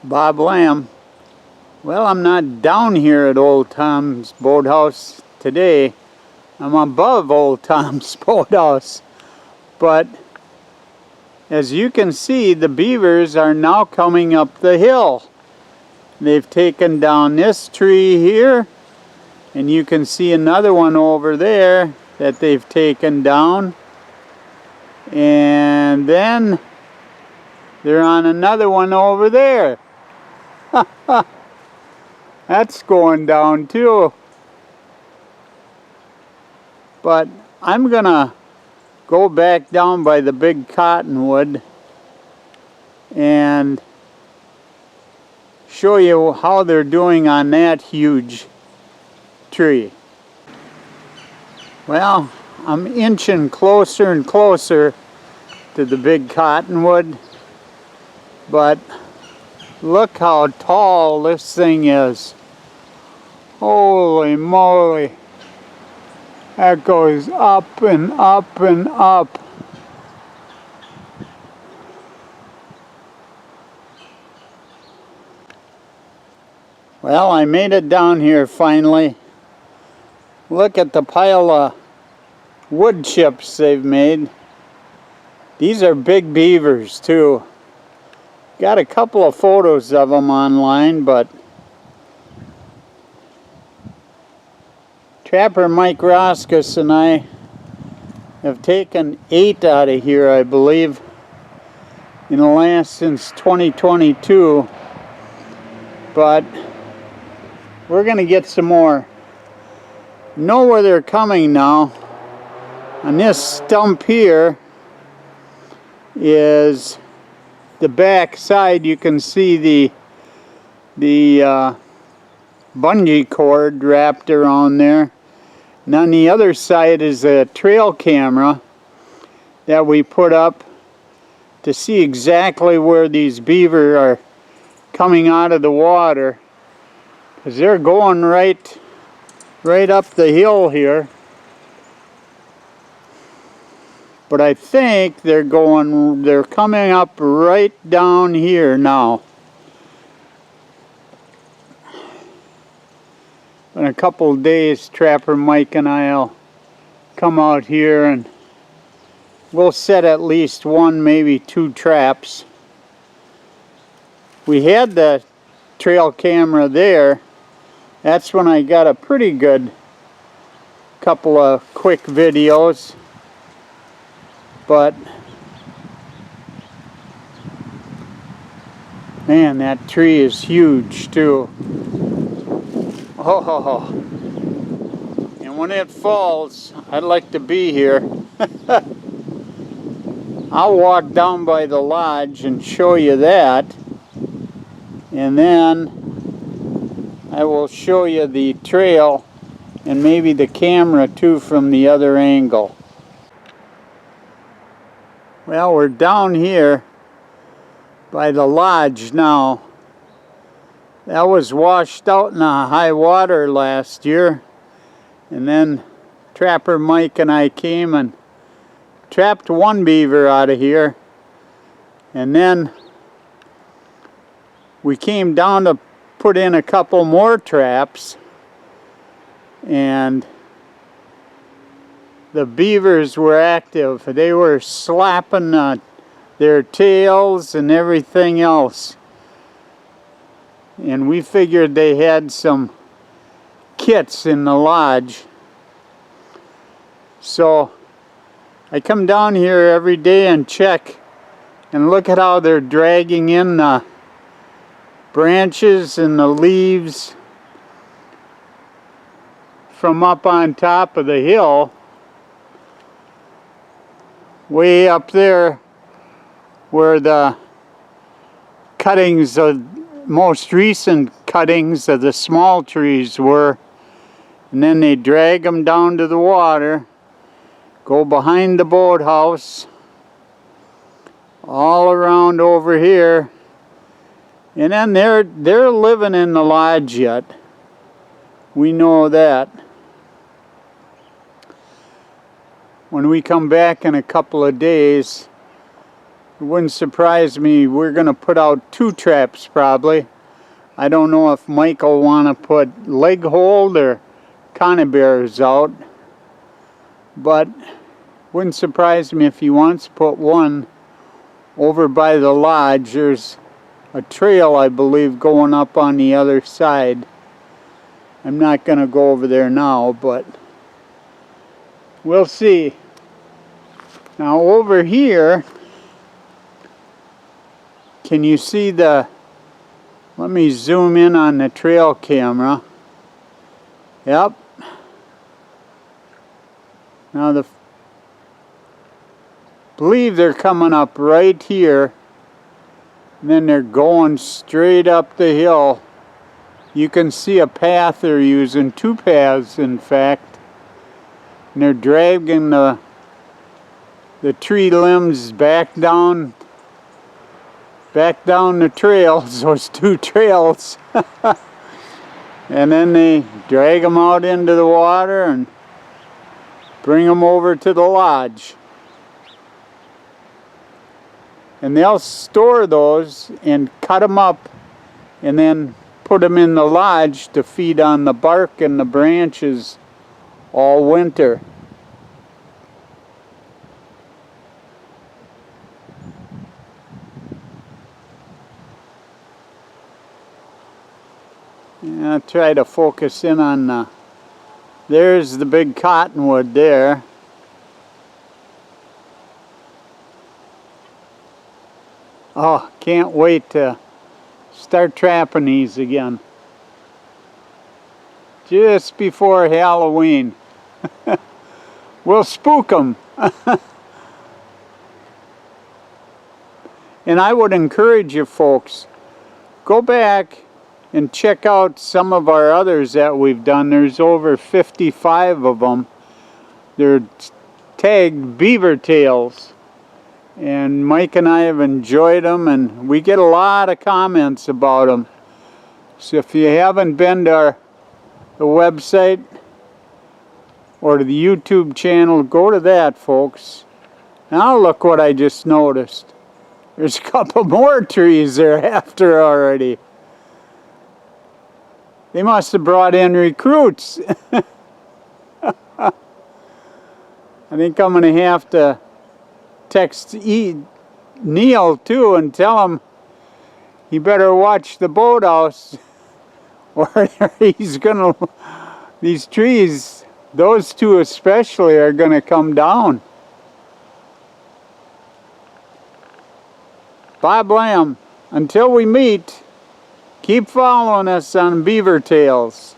Bob Lamb. Well, I'm not down here at Old Tom's Boathouse today. I'm above Old Tom's Boathouse. But as you can see, the beavers are now coming up the hill. They've taken down this tree here, and you can see another one over there that they've taken down. And then they're on another one over there. That's going down too. But I'm gonna go back down by the big cottonwood and show you how they're doing on that huge tree. Well, I'm inching closer and closer to the big cottonwood, but look how tall this thing is. Holy moly. That goes up and up and up. Well, I made it down here finally. Look at the pile of wood chips they've made. These are big beavers too. Got a couple of photos of them online, but Trapper Mike Roskos and I have taken 8 out of here, I believe, in the last since 2022. But we're gonna get some more. Know where they're coming now. On this stump here is the back side. You can see the bungee cord wrapped around there. And on the other side is a trail camera that we put up to see exactly where these beaver are coming out of the water, because they're going right up the hill here. But I think they're coming up right down here now. In a couple of days, Trapper Mike and I'll come out here and we'll set at least 1, maybe 2 traps. We had the trail camera there. That's when I got a pretty good couple of quick videos. But man, that tree is huge too. Oh, and when it falls, I'd like to be here. I'll walk down by the lodge and show you that, and then I will show you the trail and maybe the camera too from the other angle. Well, we're down here by the lodge now. That was washed out in the high water last year, and then Trapper Mike and I came and trapped 1 beaver out of here, and then we came down to put in a couple more traps, and the beavers were active. They were slapping their tails and everything else. And we figured they had some kits in the lodge. So I come down here every day and check, and look at how they're dragging in the branches and the leaves from up on top of the hill, way up there where the cuttings of most recent cuttings of the small trees were, and then they drag them down to the water, go behind the boathouse, all around over here, and then they're living in the lodge yet. We know that. When we come back in a couple of days, It wouldn't surprise me. We're going to put out 2 traps probably. I don't know if Mike will want to put leg hold or conibears out, but wouldn't surprise me if he wants to put one over by the lodge. There's a trail, I believe, going up on the other side. I'm not going to go over there now, but we'll see. Now over here, can you see the, let me zoom in on the trail camera. Yep. Now I believe they're coming up right here, and then they're going straight up the hill. You can see a path they're using, 2 paths in fact, and they're dragging the tree limbs back down the trails, those 2 trails. And then they drag them out into the water and bring them over to the lodge. And they'll store those and cut them up and then put them in the lodge to feed on the bark and the branches all winter. I'll try to focus in on there's the big cottonwood there. Oh, can't wait to start trapping these again. Just before Halloween. We'll spook them. And I would encourage you folks, go back and check out some of our others that we've done. There's over 55 of them. They're tagged beaver tails. And Mike and I have enjoyed them, and we get a lot of comments about them. So if you haven't been to the website or to the YouTube channel, go to that, folks. Now look what I just noticed. There's a couple more trees they're after already. They must have brought in recruits. I think I'm going to have to text Neil too and tell him he better watch the boathouse or he's going to, these trees, those 2 especially, are going to come down. Bob Lamb, until we meet, keep following us on Beaver Tales.